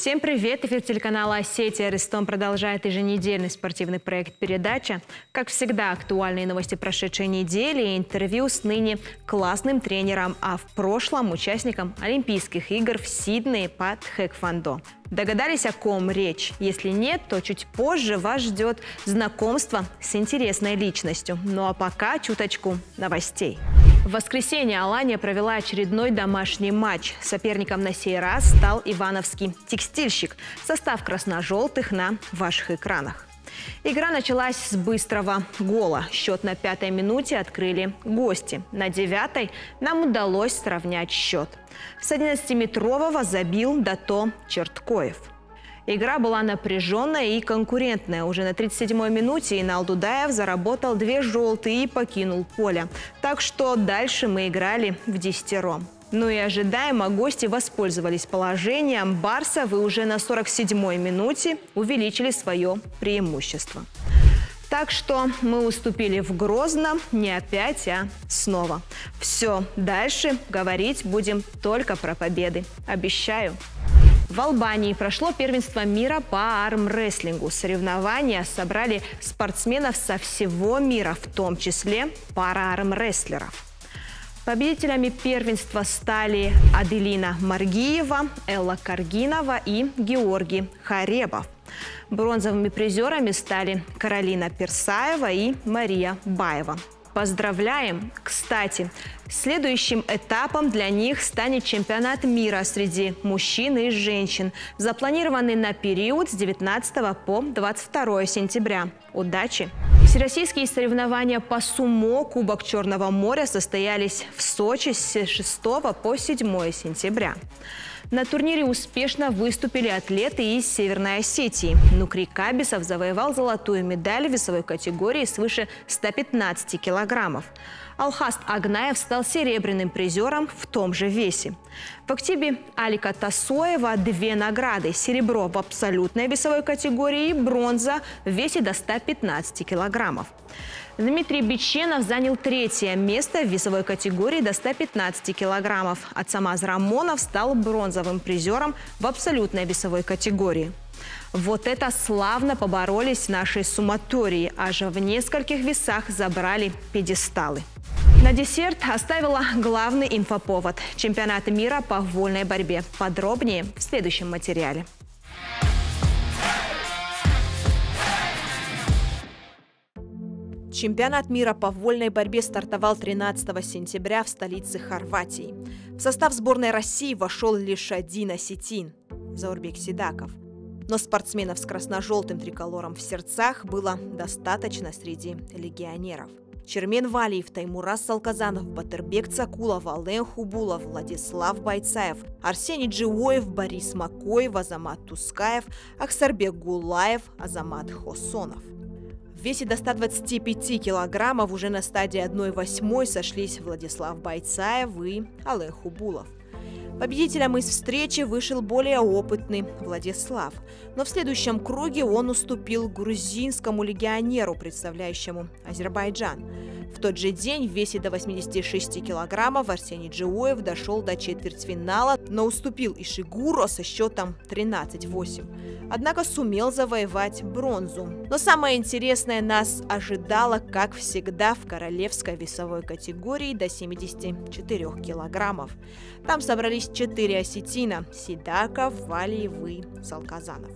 Всем привет! Эфир телеканала «Осетия». Ростом продолжает еженедельный спортивный проект «Передача». Как всегда, актуальные новости прошедшей недели и интервью с ныне классным тренером, а в прошлом участником Олимпийских игр в Сиднее по тхэквондо. Догадались, о ком речь? Если нет, то чуть позже вас ждет знакомство с интересной личностью. Ну а пока чуточку новостей. В воскресенье Алания провела очередной домашний матч. Соперником на сей раз стал ивановский текстильщик. Состав красно-желтых на ваших экранах. Игра началась с быстрого гола. Счет на 5-й минуте открыли гости. На 9-й нам удалось сравнять счет. С 11-метрового забил Дато Черткоев. Игра была напряженная и конкурентная. Уже на 37-й минуте Инал Дудаев заработал 2 желтые и покинул поле. Так что дальше мы играли в десятером. Ну и ожидаемо гости воспользовались положением. Барсовы уже на 47-й минуте увеличили свое преимущество. Так что мы уступили в Грозно не опять, а снова. Все, дальше говорить будем только про победы. Обещаю. В Албании прошло первенство мира по армрестлингу. Соревнования собрали спортсменов со всего мира, в том числе пара-армрестлеров. Победителями первенства стали Аделина Маргиева, Элла Каргинова и Георгий Харебов. Бронзовыми призерами стали Каролина Персаева и Мария Баева. Поздравляем! Кстати, следующим этапом для них станет чемпионат мира среди мужчин и женщин, запланированный на период с 19 по 22 сентября. Удачи! Всероссийские соревнования по сумо Кубок Черного моря состоялись в Сочи с 6 по 7 сентября. На турнире успешно выступили атлеты из Северной Осетии. Нукри Кабисов завоевал золотую медаль в весовой категории свыше 115 килограммов. Алхаст Агнаев стал серебряным призером в том же весе. В активе Алика Тасоева 2 награды – серебро в абсолютной весовой категории и бронза в весе до 115 килограммов. Дмитрий Биченов занял 3-е место в весовой категории до 115 килограммов, а Цамаз Рамонов стал бронзовым призером в абсолютной весовой категории. Вот это славно поборолись наши суматории, аж в нескольких весах забрали пьедесталы. На десерт оставила главный инфоповод – чемпионат мира по вольной борьбе. Подробнее в следующем материале. Чемпионат мира по вольной борьбе стартовал 13 сентября в столице Хорватии. В состав сборной России вошел лишь один осетин – Заурбек Сидаков. Но спортсменов с красно-желтым триколором в сердцах было достаточно среди легионеров. Чермен Валиев, Таймураз Салказанов, Батырбек Цакулов, Ален Хубулов, Владислав Байцаев, Арсений Джиоев, Борис Макоев, Азамат Тускаев, Ахсарбек Гулаев, Азамат Хосонов. В весе до 125 килограммов уже на стадии 1/8 сошлись Владислав Байцаев и Ален Хубулов. Победителем из встречи вышел более опытный Владислав, но в следующем круге он уступил грузинскому легионеру, представляющему Азербайджан. В тот же день в весе до 86 килограммов Арсений Джиоев дошел до четвертьфинала, но уступил Ишигуро со счетом 13-8. Однако сумел завоевать бронзу. Но самое интересное нас ожидало, как всегда, в королевской весовой категории до 74 килограммов. Там собрались 4 осетина – Сидаков, Валиев и Салказанов.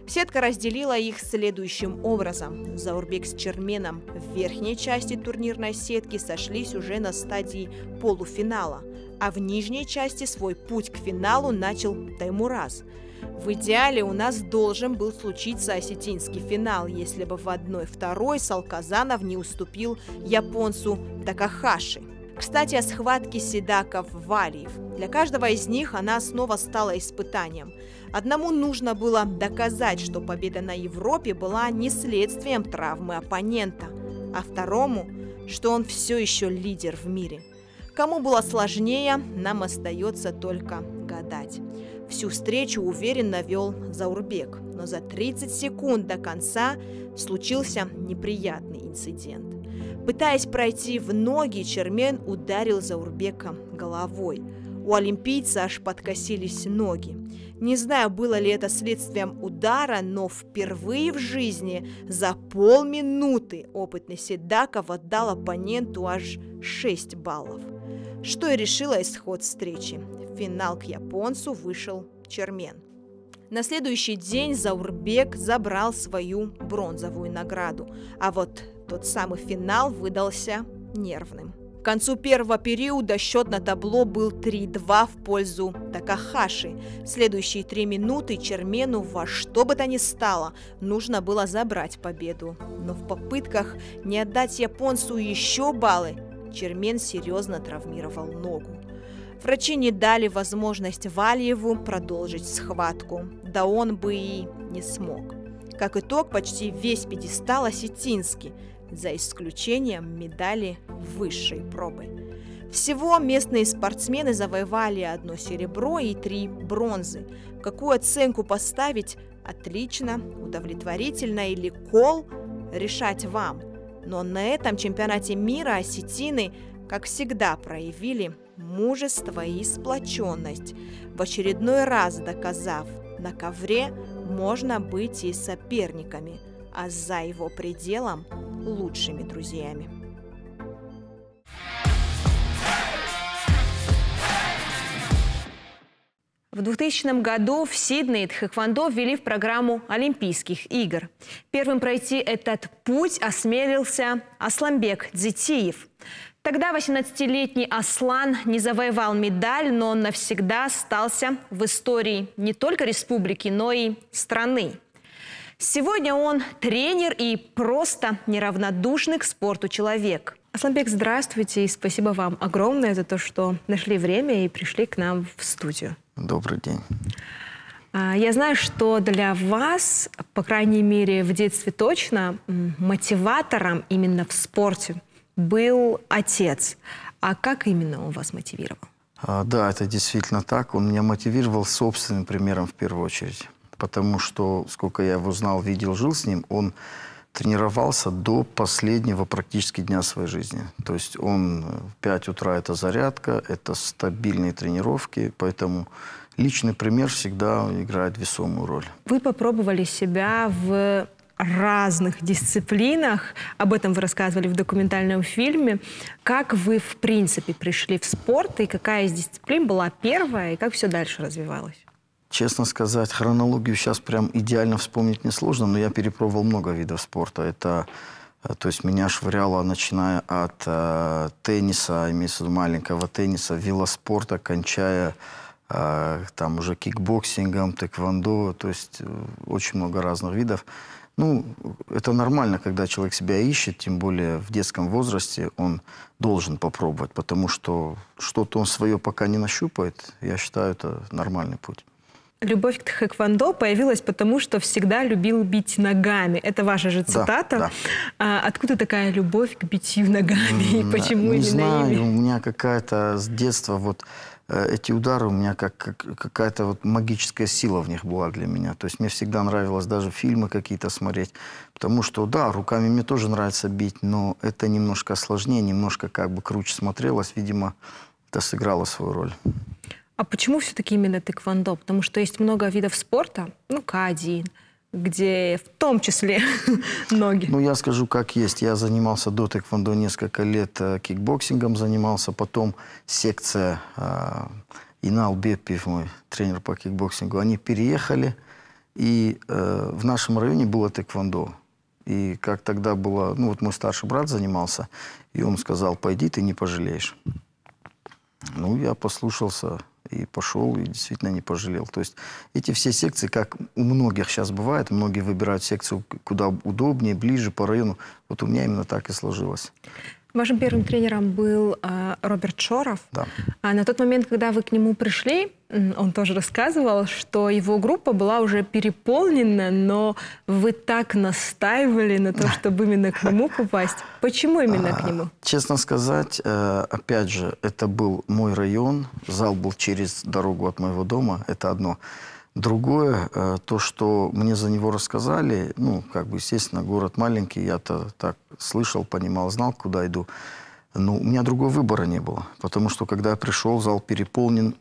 Сетка разделила их следующим образом. Заурбек с Черменом в верхней части турнирной сетки сошлись уже на стадии полуфинала, а в нижней части свой путь к финалу начал Таймураз. В идеале у нас должен был случиться осетинский финал, если бы в 1/2 Салказанов не уступил японцу Такахаши. Кстати, о схватке Сидаков-Валиев. Для каждого из них она снова стала испытанием. Одному нужно было доказать, что победа на Европе была не следствием травмы оппонента, а второму, что он все еще лидер в мире. Кому было сложнее, нам остается только гадать. Всю встречу уверенно вел Заурбек, но за 30 секунд до конца случился неприятный инцидент. Пытаясь пройти в ноги, Чермен ударил Заурбека головой. У олимпийца аж подкосились ноги. Не знаю, было ли это следствием удара, но впервые в жизни за полминуты опытный Седаков отдал оппоненту аж 6 баллов. Что и решило исход встречи. В финал к японцу вышел Чермен. На следующий день Заурбек забрал свою бронзовую награду, а вот тот самый финал выдался нервным. К концу первого периода счет на табло был 3-2 в пользу Такахаши. Следующие 3 минуты Чермену во что бы то ни стало нужно было забрать победу. Но в попытках не отдать японцу еще баллы Чермен серьезно травмировал ногу. Врачи не дали возможность Вальеву продолжить схватку, да он бы и не смог. Как итог, почти весь пьедестал осетинский, за исключением медали высшей пробы. Всего местные спортсмены завоевали 1 серебро и 3 бронзы. Какую оценку поставить – отлично, удовлетворительно или кол – решать вам. Но на этом чемпионате мира осетины, как всегда, проявили мужество и сплоченность, в очередной раз доказав, на ковре можно быть и соперниками, а за его пределом – лучшими друзьями. В 2000 году в Сиднее тхэквондо ввели в программу Олимпийских игр. Первым пройти этот путь осмелился Асланбек Дзитиев. Тогда 18-летний Аслан не завоевал медаль, но он навсегда остался в истории не только республики, но и страны. Сегодня он тренер и просто неравнодушный к спорту человек. Асланбек, здравствуйте и спасибо вам огромное за то, что нашли время и пришли к нам в студию. Добрый день. Я знаю, что для вас, по крайней мере в детстве точно, мотиватором именно в спорте был отец. А как именно он вас мотивировал? Да, это действительно так. Он меня мотивировал собственным примером в первую очередь. Потому что, сколько я его знал, видел, жил с ним, он тренировался до последнего практически дня своей жизни. То есть он в 5 утра это зарядка, это стабильные тренировки, поэтому личный пример всегда играет весомую роль. Вы попробовали себя в разных дисциплинах, об этом вы рассказывали в документальном фильме. Как вы, в принципе, пришли в спорт, и какая из дисциплин была первая, и как все дальше развивалось? Честно сказать, хронологию сейчас прям идеально вспомнить несложно, но я перепробовал много видов спорта. Это, то есть меня швыряло, начиная от тенниса, имеется в виду маленького тенниса, велоспорта, кончая там уже кикбоксингом, тэквондо, то есть очень много разных видов. Ну, это нормально, когда человек себя ищет, тем более в детском возрасте он должен попробовать, потому что что-то он свое пока не нащупает, я считаю, это нормальный путь. Любовь к тхэквондо появилась потому, что всегда любил бить ногами. Это ваша же цитата. Да, да. Откуда такая любовь к битью ногами? И почему не именно знаю, ими? у меня какая-то с детства вот эти удары, у меня какая-то вот магическая сила в них была для меня. То есть мне всегда нравилось даже фильмы какие-то смотреть. Потому что, да, руками мне тоже нравится бить, но это немножко сложнее, немножко как бы круче смотрелось. Видимо, это сыграло свою роль. А почему все-таки именно тэквондо? Потому что есть много видов спорта, ну, К1, где в том числе ноги. Ну, я скажу, как есть. Я занимался до тэквондо несколько лет, кикбоксингом занимался, потом секция Инал Беппиев, мой тренер по кикбоксингу, они переехали, и в нашем районе было тэквондо. И как тогда было, ну, вот мой старший брат занимался, и он сказал: пойди, ты не пожалеешь. Ну, я послушался и пошел, и действительно не пожалел. То есть эти все секции, как у многих сейчас бывает, многие выбирают секцию куда удобнее, ближе по району. Вот у меня именно так и сложилось. Вашим первым тренером был Роберт Шоров. Да. А на тот момент, когда вы к нему пришли, он тоже рассказывал, что его группа была уже переполнена, но вы так настаивали на том, чтобы именно к нему попасть. Почему именно к нему? Честно сказать, опять же, это был мой район, зал был через дорогу от моего дома, это одно. Другое, то, что мне за него рассказали, ну, как бы, естественно, город маленький, я-то так слышал, понимал, знал, куда иду. Ну, у меня другого выбора не было. Потому что, когда я пришел, зал переполнен,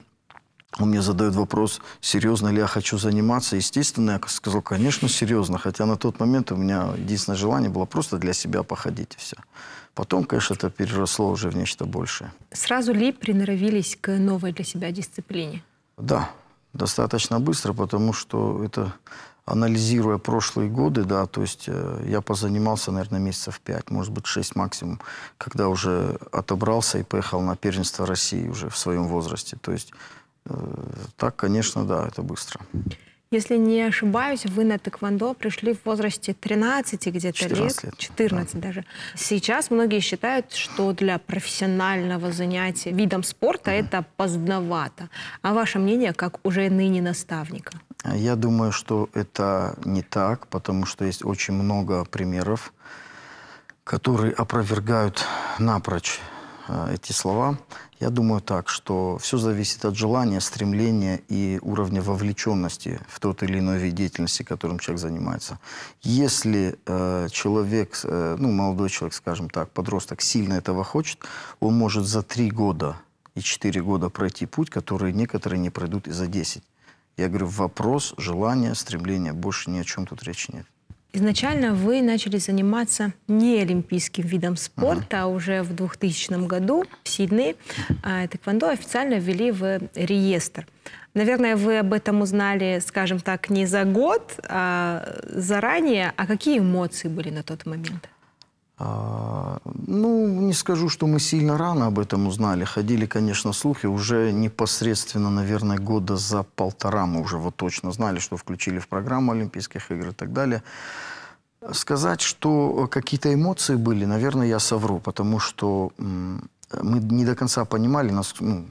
он мне задает вопрос, серьезно ли я хочу заниматься. Естественно, я сказал, конечно, серьезно. Хотя на тот момент у меня единственное желание было просто для себя походить и все. Потом, конечно, это переросло уже в нечто большее. Сразу ли приноровились к новой для себя дисциплине? Да, достаточно быстро, потому что это, анализируя прошлые годы, да, то есть я позанимался, наверное, месяцев 5, может быть, 6 максимум, когда уже отобрался и поехал на первенство России уже в своем возрасте. То есть так, конечно, да, это быстро. Если не ошибаюсь, вы на тэквондо пришли в возрасте 13 где-то лет. 14 да. даже. Сейчас многие считают, что для профессионального занятия видом спорта это поздновато. А ваше мнение, как уже ныне наставника? Я думаю, что это не так, потому что есть очень много примеров, которые опровергают напрочь эти слова. Я думаю так, что все зависит от желания, стремления и уровня вовлеченности в тот или иной вид деятельности, которым человек занимается. Если человек, ну, молодой человек, скажем так, подросток, сильно этого хочет, он может за 3 года и 4 года пройти путь, который некоторые не пройдут и за 10. Я говорю, вопрос, желание, стремление, больше ни о чем тут речи нет. Изначально вы начали заниматься не олимпийским видом спорта, а уже в 2000 году в Сиднее тэквондо официально ввели в реестр. Наверное, вы об этом узнали, скажем так, не за год, а заранее. А какие эмоции были на тот момент? Ну, не скажу, что мы сильно рано об этом узнали. Ходили, конечно, слухи. Уже непосредственно, наверное, года за 1,5 мы уже вот точно знали, что включили в программу Олимпийских игр и так далее. Сказать, что какие-то эмоции были, наверное, я совру, потому что мы не до конца понимали,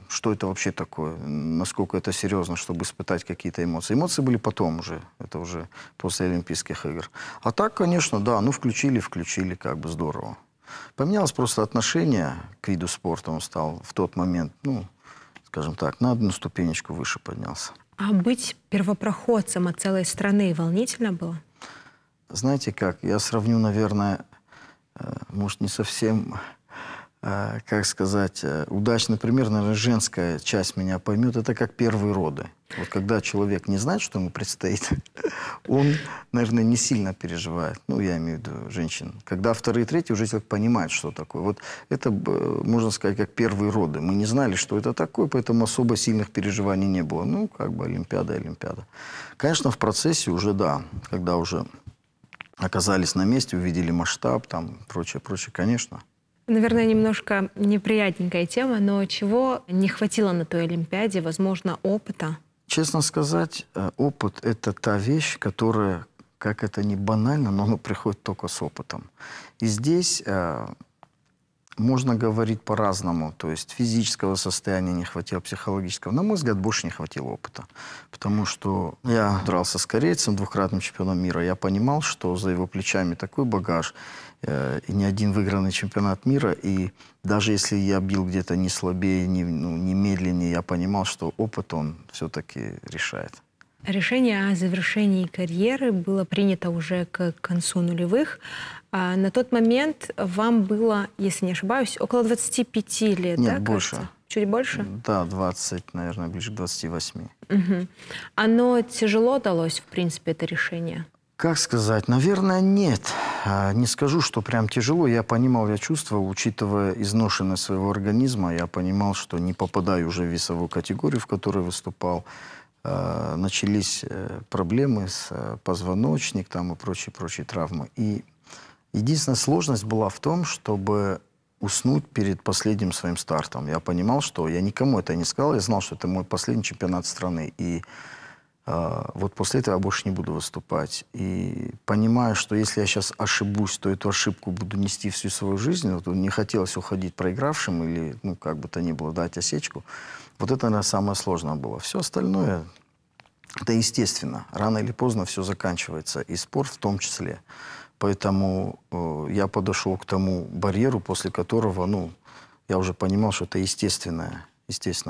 что это вообще такое, насколько это серьезно, чтобы испытать какие-то эмоции. Эмоции были потом уже, это уже после Олимпийских игр. А так, конечно, да, ну включили, как бы здорово. Поменялось просто отношение к виду спорта, он стал в тот момент, ну, скажем так, на одну ступенечку выше поднялся. А быть первопроходцем от целой страны волнительно было? Знаете как, я сравню, наверное, может, не совсем... как сказать, удачный пример, наверное, женская часть меня поймет, это как первые роды. Вот когда человек не знает, что ему предстоит, он, наверное, не сильно переживает. Ну, я имею в виду женщин. Когда вторые, третьи, уже человек понимает, что такое. Вот это, можно сказать, как первые роды. Мы не знали, что это такое, поэтому особо сильных переживаний не было. Ну, как бы Олимпиада. Конечно, в процессе уже, да, когда уже оказались на месте, увидели масштаб, там, прочее, конечно. Наверное, немножко неприятненькая тема, но чего не хватило на той Олимпиаде? Возможно, опыта? Честно сказать, опыт – это та вещь, которая, как это ни банально, но она приходит только с опытом. И здесь можно говорить по-разному. То есть физического состояния не хватило, психологического. На мой взгляд, больше не хватило опыта. Потому что я дрался с корейцем, 2-кратным чемпионом мира. Я понимал, что за его плечами такой багаж, и не один выигранный чемпионат мира. И даже если я бил где-то не слабее, не медленнее, я понимал, что опыт он все-таки решает. Решение о завершении карьеры было принято уже к концу нулевых. А на тот момент вам было, если не ошибаюсь, около 25 лет, Нет, да, больше. кажется? Чуть больше? Да, 20, наверное, ближе к 28. Угу. Оно тяжело далось, в принципе, это решение? Как сказать? Наверное, нет. Не скажу, что прям тяжело. Я понимал, я чувствовал, учитывая изношенность своего организма, я понимал, что не попадаю уже в весовую категорию, в которой выступал. Начались проблемы с позвоночником и прочие травмы. И единственная сложность была в том, чтобы уснуть перед последним своим стартом. Я понимал, что я никому это не сказал, я знал, что это мой последний чемпионат страны. И вот после этого я больше не буду выступать. И понимаю, что если я сейчас ошибусь, то эту ошибку буду нести всю свою жизнь. Вот не хотелось уходить проигравшим или, ну, как бы то ни было, дать осечку. Вот это, наверное, самое сложное было. Все остальное, это естественно. Рано или поздно все заканчивается. И спорт в том числе. Поэтому я подошел к тому барьеру, после которого, ну, я уже понимал, что это естественно,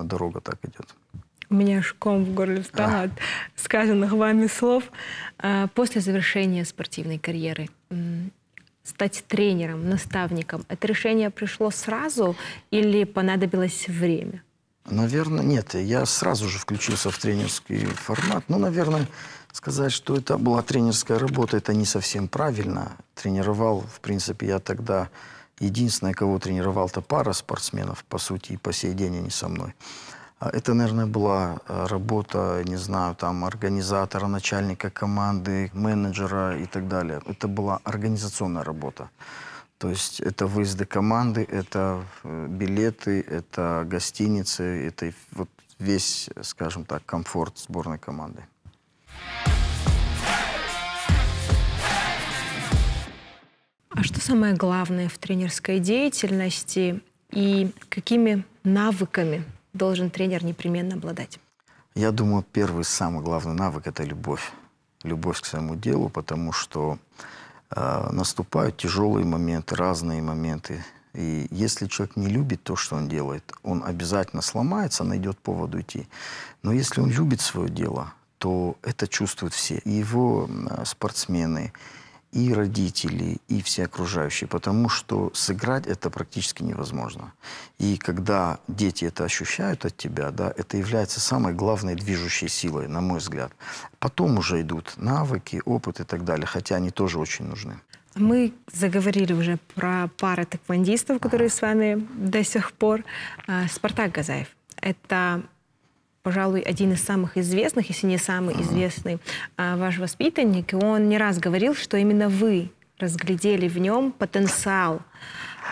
дорога так идет. У меня аж ком в горле встал от сказанных вами слов. После завершения спортивной карьеры стать тренером, наставником, это решение пришло сразу или понадобилось время? Наверное, нет. Я сразу же включился в тренерский формат. Ну, наверное, сказать, что это была тренерская работа, это не совсем правильно. Тренировал, в принципе, я тогда единственное, кого тренировал, это пара спортсменов, по сути, и по сей день они со мной. Это, наверное, была работа, не знаю, там, организатора, начальника команды, менеджера и так далее. Это была организационная работа. То есть это выезды команды, это билеты, это гостиницы, это вот весь, скажем так, комфорт сборной команды. А что самое главное в тренерской деятельности и какими навыками должен тренер непременно обладать? Я думаю, первый, самый главный навык – это любовь. Любовь к своему делу, потому что наступают тяжелые моменты, разные моменты. И если человек не любит то, что он делает, он обязательно сломается, найдет повод уйти. Но если он любит свое дело, то это чувствуют все. И его спортсмены, и родители, и все окружающие. Потому что сыграть это практически невозможно. И когда дети это ощущают от тебя, да, это является самой главной движущей силой, на мой взгляд. Потом уже идут навыки, опыт и так далее, хотя они тоже очень нужны. Мы заговорили уже про пару тэквондистов, которые с вами до сих пор. Спартак Газаев – это, пожалуй, один из самых известных, если не самый известный ваш воспитанник. И он не раз говорил, что именно вы разглядели в нем потенциал.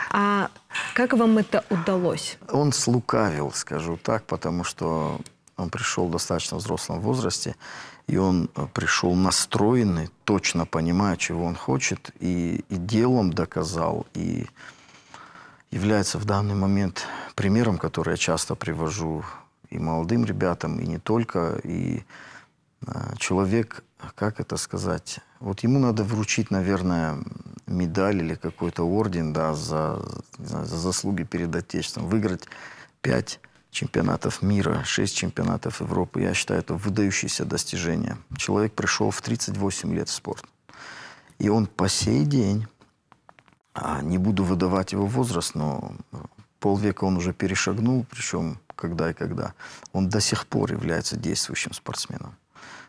А как вам это удалось? Он слукавил, скажу так, потому что он пришел в достаточно взрослом возрасте, и он пришел настроенный, точно понимая, чего он хочет, и делом доказал, и является в данный момент примером, который я часто привожу и молодым ребятам, и не только. И человек, как это сказать, вот ему надо вручить, наверное, медаль или какой-то орден, да, за заслуги перед Отечеством. Выиграть 5 чемпионатов мира, 6 чемпионатов Европы, я считаю, это выдающееся достижение. Человек пришел в 38 лет в спорт. И он по сей день, не буду выдавать его возраст, но полвека он уже перешагнул, причем когда и когда, он до сих пор является действующим спортсменом.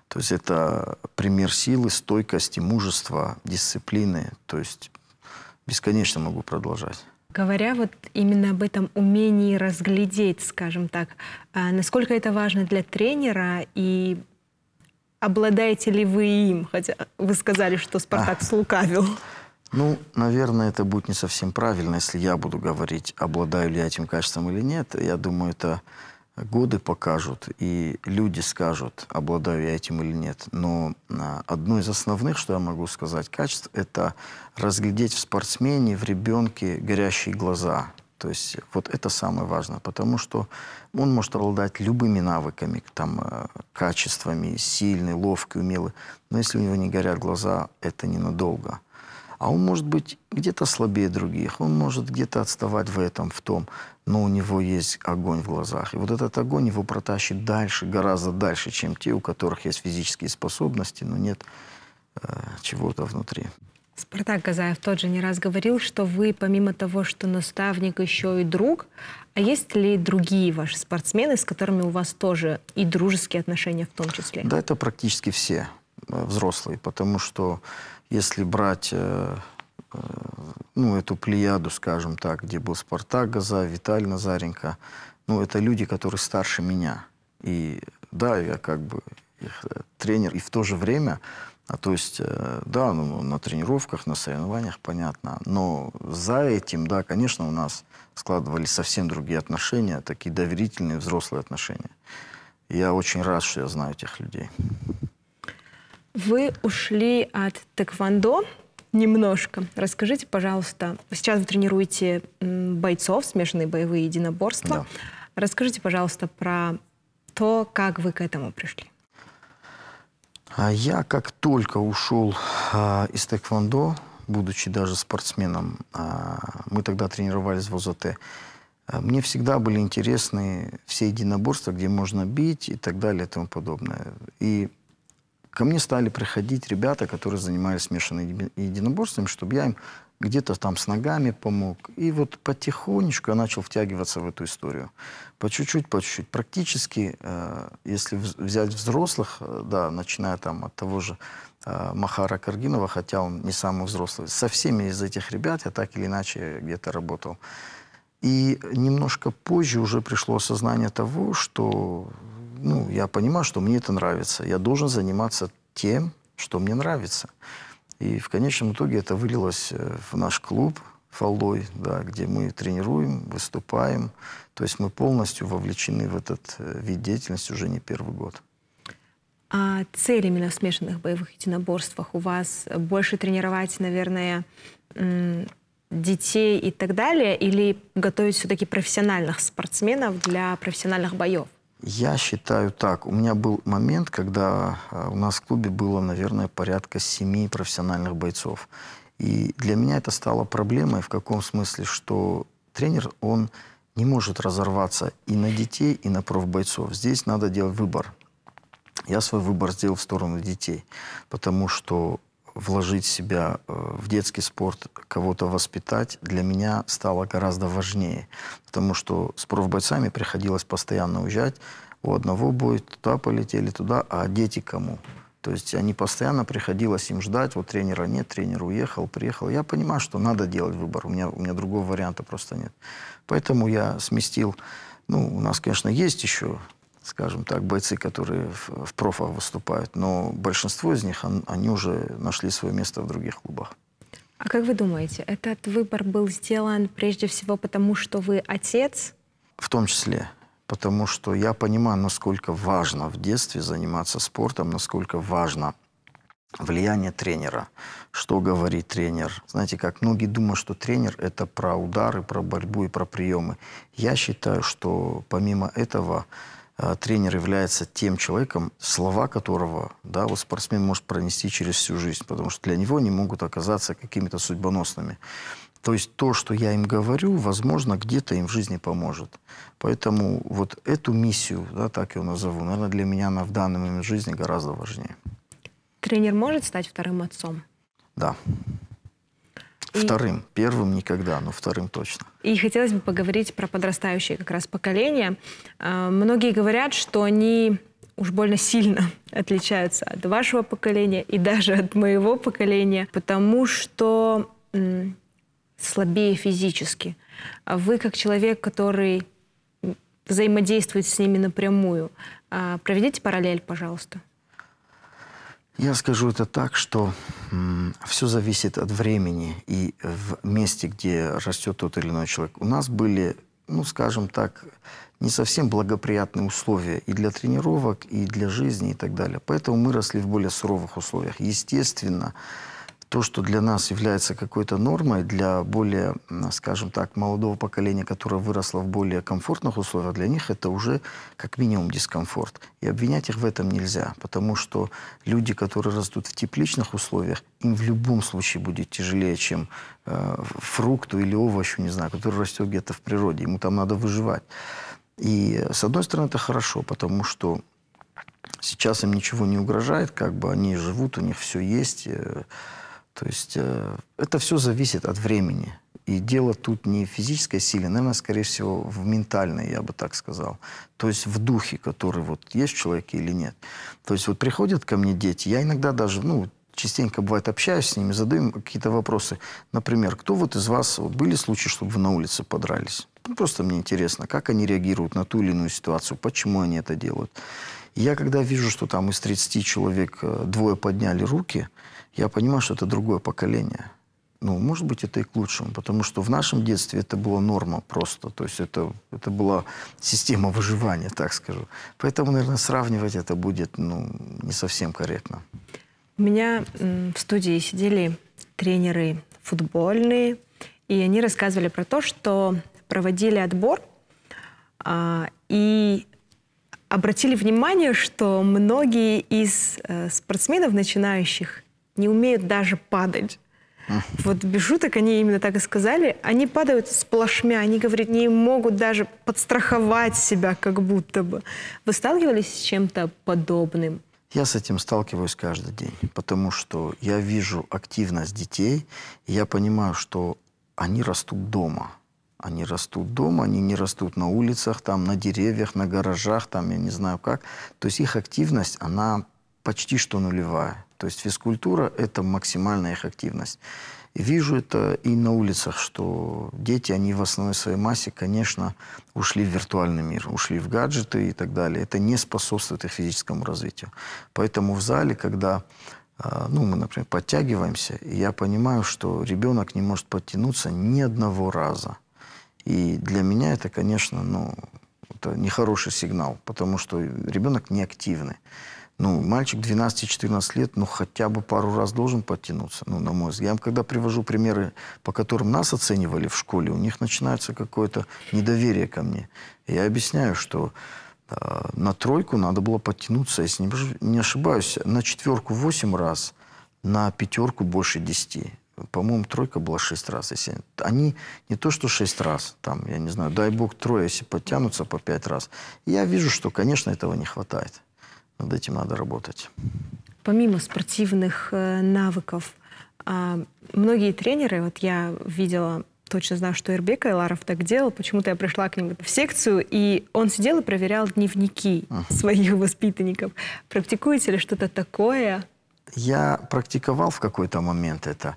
То есть это пример силы, стойкости, мужества, дисциплины. То есть бесконечно могу продолжать. Говоря вот именно об этом умении разглядеть, скажем так, насколько это важно для тренера и обладаете ли вы им? Хотя вы сказали, что Спартак слукавил. Ну, наверное, это будет не совсем правильно, если я буду говорить, обладаю ли я этим качеством или нет. Я думаю, это годы покажут, и люди скажут, обладаю я этим или нет. Но одно из основных, что я могу сказать, качеств, это разглядеть в спортсмене, в ребенке горящие глаза. То есть вот это самое важное, потому что он может обладать любыми навыками, там, качествами, сильный, ловкий, умелый. Но если у него не горят глаза, это ненадолго. А он может быть где-то слабее других, он может где-то отставать в этом, в том, но у него есть огонь в глазах. И вот этот огонь его протащит дальше, гораздо дальше, чем те, у которых есть физические способности, но нет чего-то внутри. Спартак Газаев тот же не раз говорил, что вы, помимо того, что наставник, еще и друг, а есть ли другие ваши спортсмены, с которыми у вас тоже и дружеские отношения в том числе? Да, это практически все взрослые, потому что если брать эту плеяду, скажем так, где был Спартак Газаев, Виталий Назаренко, это люди, которые старше меня. И да, я как бы их тренер, и в то же время, на тренировках, на соревнованиях, понятно, но за этим, да, конечно, у нас складывались совсем другие отношения, такие доверительные, взрослые отношения. И я очень рад, что я знаю этих людей. Вы ушли от тэквондо немножко. Расскажите, пожалуйста, сейчас вы тренируете бойцов, смешанные боевые единоборства. Да. Расскажите, пожалуйста, про то, как вы к этому пришли. Я как только ушел из тэквондо, будучи даже спортсменом, мы тогда тренировались в ОЗТ, мне всегда были интересны все единоборства, где можно бить и так далее и тому подобное. И ко мне стали приходить ребята, которые занимались смешанными единоборствами, чтобы я им где-то там с ногами помог. И вот потихонечку я начал втягиваться в эту историю. По чуть-чуть, по чуть-чуть. Практически, если взять взрослых, да, начиная там от того же Махара Каргинова, хотя он не самый взрослый, со всеми из этих ребят я так или иначе где-то работал. И немножко позже уже пришло осознание того, что ну, я понимаю, что мне это нравится. Я должен заниматься тем, что мне нравится. И в конечном итоге это вылилось в наш клуб «Фалдой», да, где мы тренируем, выступаем. То есть мы полностью вовлечены в этот вид деятельности уже не первый год. А цель именно в смешанных боевых единоборствах у вас больше тренировать, наверное, детей и так далее, или готовить все-таки профессиональных спортсменов для профессиональных боев? Я считаю так. У меня был момент, когда у нас в клубе было, наверное, порядка 7 профессиональных бойцов. И для меня это стало проблемой в каком смысле, что тренер, он не может разорваться и на детей, и на профбойцов. Здесь надо делать выбор. Я свой выбор сделал в сторону детей, потому что вложить себя в детский спорт, кого-то воспитать, для меня стало гораздо важнее. Потому что с профбойцами приходилось постоянно уезжать. У одного бой, туда полетели, туда, а дети кому? То есть они постоянно приходилось им ждать, вот тренера нет, тренер уехал, приехал. Я понимаю, что надо делать выбор, у меня другого варианта просто нет. Поэтому я сместил, ну, у нас, конечно, есть еще, скажем так, бойцы, которые в профах выступают, но большинство из них, они уже нашли свое место в других клубах. А как вы думаете, этот выбор был сделан прежде всего потому, что вы отец? В том числе. Потому что я понимаю, насколько важно в детстве заниматься спортом, насколько важно влияние тренера. Что говорит тренер? Знаете, как многие думают, что тренер – это про удары, про борьбу и про приемы. Я считаю, что помимо этого тренер является тем человеком, слова которого, да, вот спортсмен может пронести через всю жизнь, потому что для него они могут оказаться какими-то судьбоносными. То есть то, что я им говорю, возможно, где-то им в жизни поможет. Поэтому вот эту миссию, да, так я ее назову, наверное, для меня она в данный момент жизни гораздо важнее. Тренер может стать вторым отцом? Да. Вторым. Первым никогда, но вторым точно. И хотелось бы поговорить про подрастающее как раз поколение. Многие говорят, что они уж больно сильно отличаются от вашего поколения и даже от моего поколения, потому что слабее физически. А вы, как человек, который взаимодействует с ними напрямую, проведите параллель, пожалуйста. Я скажу это так, что все зависит от времени и в месте, где растет тот или иной человек. У нас были, ну, скажем так, не совсем благоприятные условия и для тренировок, и для жизни, и так далее. Поэтому мы росли в более суровых условиях. Естественно, то, что для нас является какой-то нормой, для более, скажем так, молодого поколения, которое выросло в более комфортных условиях, для них это уже как минимум дискомфорт. И обвинять их в этом нельзя, потому что люди, которые растут в тепличных условиях, им в любом случае будет тяжелее, чем фрукту или овощу, не знаю, который растет где-то в природе. Ему там надо выживать. И с одной стороны это хорошо, потому что сейчас им ничего не угрожает, как бы они живут, у них все есть. То есть это все зависит от времени. И дело тут не в физической силе, наверное, скорее всего, в ментальной, я бы так сказал. То есть в духе, который вот есть в человеке или нет. То есть вот приходят ко мне дети, я иногда даже, ну, частенько бывает общаюсь с ними, задаю им какие-то вопросы. Например, кто вот из вас, вот были случаи, чтобы вы на улице подрались? Ну, просто мне интересно, как они реагируют на ту или иную ситуацию, почему они это делают. И я когда вижу, что там из 30 человек 2 подняли руки, я понимаю, что это другое поколение. Ну, может быть, это и к лучшему, потому что в нашем детстве это была норма просто. То есть это была система выживания, так скажу. Поэтому, наверное, сравнивать это будет, ну, не совсем корректно. У меня в студии сидели тренеры футбольные, и они рассказывали про то, что проводили отбор и обратили внимание, что многие из спортсменов начинающих не умеют даже падать. Вот без шуток они именно так и сказали. Они падают сплошмя, они, говорят, не могут даже подстраховать себя как будто бы. Вы сталкивались с чем-то подобным? Я с этим сталкиваюсь каждый день, потому что я вижу активность детей, и я понимаю, что они растут дома. Они растут дома, они не растут на улицах, там, на деревьях, на гаражах, там, я не знаю как. То есть их активность, она почти что нулевая. То есть физкультура – это максимальная их активность. И вижу это и на улицах, что дети, они в основной своей массе, конечно, ушли в виртуальный мир, ушли в гаджеты и так далее. Это не способствует их физическому развитию. Поэтому в зале, когда мы, например, подтягиваемся, я понимаю, что ребенок не может подтянуться ни одного раза. И для меня это, конечно, это нехороший сигнал, потому что ребенок неактивный. Мальчик 12-14 лет, хотя бы пару раз должен подтянуться, на мой взгляд. Я когда привожу примеры, по которым нас оценивали в школе, у них начинается какое-то недоверие ко мне. И я объясняю, что на 3 надо было подтянуться, если не ошибаюсь, на 4 8 раз, на 5 больше 10. По-моему, 3 была 6 раз. Если они не то, что 6 раз, там, я не знаю, дай бог 3, если подтянутся по 5 раз. Я вижу, что, конечно, этого не хватает. Над этим надо работать. Помимо спортивных навыков, многие тренеры, вот я видела, точно знаю, что Эрбек Айларов так делал, почему-то я пришла к нему в секцию, и он сидел и проверял дневники своих воспитанников. Практикуете ли что-то такое? Я практиковал в какой-то момент это.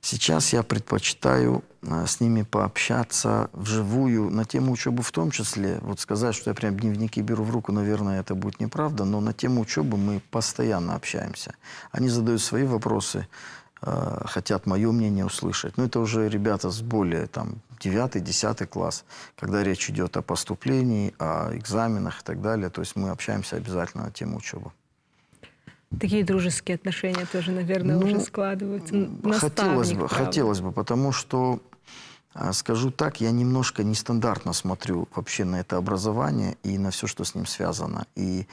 Сейчас я предпочитаю с ними пообщаться вживую на тему учебы в том числе. Вот сказать, что я прям дневники беру в руку, наверное, это будет неправда, но на тему учебы мы постоянно общаемся. Они задают свои вопросы, хотят мое мнение услышать. Но это уже ребята с более 9-10 класс, когда речь идет о поступлении, о экзаменах и так далее. То есть мы общаемся обязательно на тему учебы. Такие дружеские отношения тоже, наверное, уже складываются. Хотелось бы, потому что, скажу так, я немножко нестандартно смотрю вообще на это образование и на все, что с ним связано. И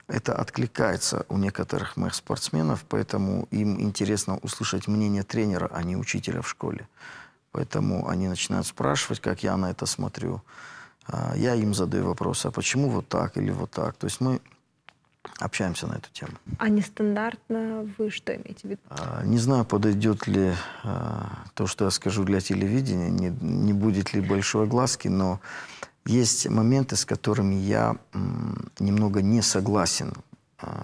это откликается у некоторых моих спортсменов, поэтому им интересно услышать мнение тренера, а не учителя в школе. Поэтому они начинают спрашивать, как я на это смотрю. Я им задаю вопрос, а почему вот так или вот так? То есть мы общаемся на эту тему. А нестандартно вы что имеете в виду? Не знаю, подойдет ли то, что я скажу для телевидения, не будет ли большой огласки, но есть моменты, с которыми я немного не согласен,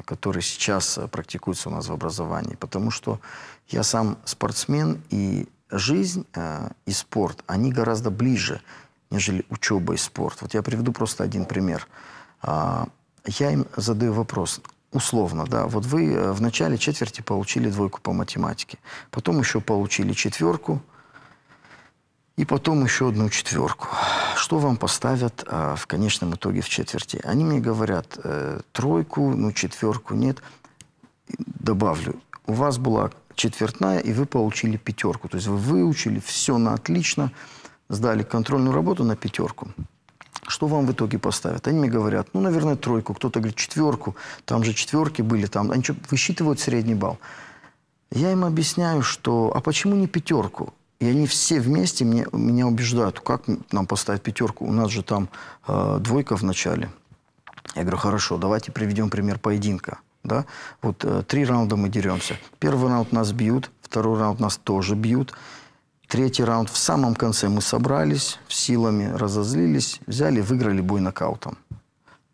которые сейчас практикуются у нас в образовании, потому что я сам спортсмен, и жизнь и спорт, они гораздо ближе, нежели учеба и спорт. Вот я приведу просто один пример. Я им задаю вопрос, условно, да, вот вы в начале четверти получили 2 по математике, потом еще получили 4, и потом еще 1 4. Что вам поставят в конечном итоге в четверти? Они мне говорят 3, 4 нет. Добавлю, у вас была четвертная, и вы получили 5. То есть вы выучили все на отлично, сдали контрольную работу на 5. Что вам в итоге поставят? Они мне говорят, наверное, 3, кто-то говорит 4, там же 4 были, там, они высчитывают средний балл. Я им объясняю, что, а почему не 5? И они все вместе меня убеждают, как нам поставить 5, у нас же там 2 в начале. Я говорю, хорошо, давайте приведем пример поединка. Да? Вот 3 раунда мы деремся. Первый раунд нас бьют, 2-й раунд нас тоже бьют. 3-й раунд в самом конце мы собрались, силами разозлились, взяли, выиграли бой нокаутом.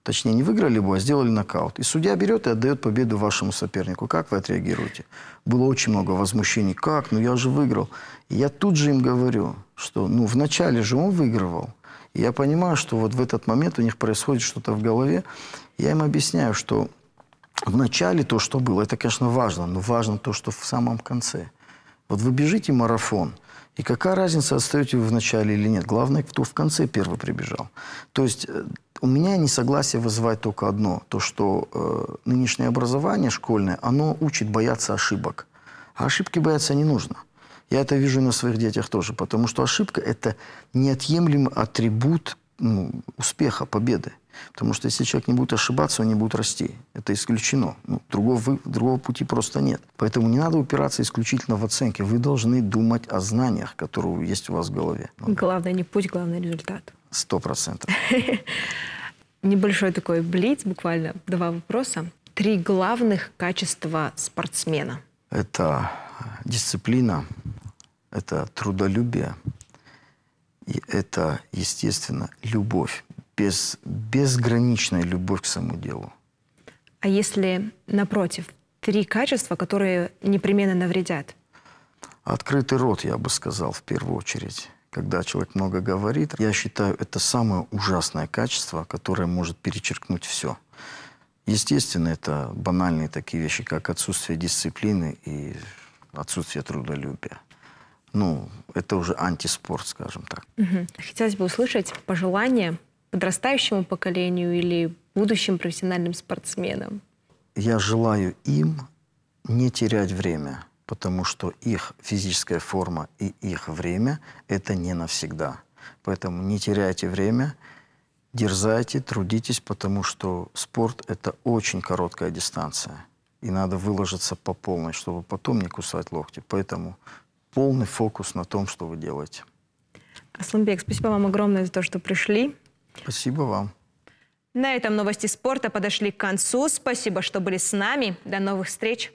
Точнее, не выиграли бой, а сделали нокаут. И судья берет и отдает победу вашему сопернику. Как вы отреагируете? Было очень много возмущений. Как? Я же выиграл. И я тут же им говорю, что вначале же он выигрывал. И я понимаю, что вот в этот момент у них происходит что-то в голове. Я им объясняю, что в начале то, что было, это, конечно, важно, но важно то, что в самом конце. Вот вы бежите марафон, и какая разница, отстаете вы в начале или нет? Главное, кто в конце первый прибежал. То есть у меня несогласие вызывает только одно. То, что нынешнее образование школьное, оно учит бояться ошибок. А ошибки бояться не нужно. Я это вижу на своих детях тоже. Потому что ошибка – это неотъемлемый атрибут успеха, победы. Потому что если человек не будет ошибаться, он не будет расти. Это исключено. Другого пути просто нет. Поэтому не надо упираться исключительно в оценки. Вы должны думать о знаниях, которые есть у вас в голове. Главное не путь, главное результат. 100%. Небольшой такой блиц, буквально 2 вопроса. 3 главных качества спортсмена? Это дисциплина, это трудолюбие и это, естественно, любовь. Безграничная любовь к самому делу. А если, напротив, 3 качества, которые непременно навредят? Открытый рот, я бы сказал, в первую очередь. Когда человек много говорит, я считаю, это самое ужасное качество, которое может перечеркнуть все. Естественно, это банальные такие вещи, как отсутствие дисциплины и отсутствие трудолюбия. Ну, это уже антиспорт, скажем так. Хотелось бы услышать пожелания подрастающему поколению или будущим профессиональным спортсменам. Я желаю им не терять время, потому что их физическая форма и их время – это не навсегда. Поэтому не теряйте время, дерзайте, трудитесь, потому что спорт – это очень короткая дистанция. И надо выложиться по полной, чтобы потом не кусать локти. Поэтому полный фокус на том, что вы делаете. Асланбек, спасибо вам огромное за то, что пришли. Спасибо вам. На этом новости спорта подошли к концу. Спасибо, что были с нами. До новых встреч.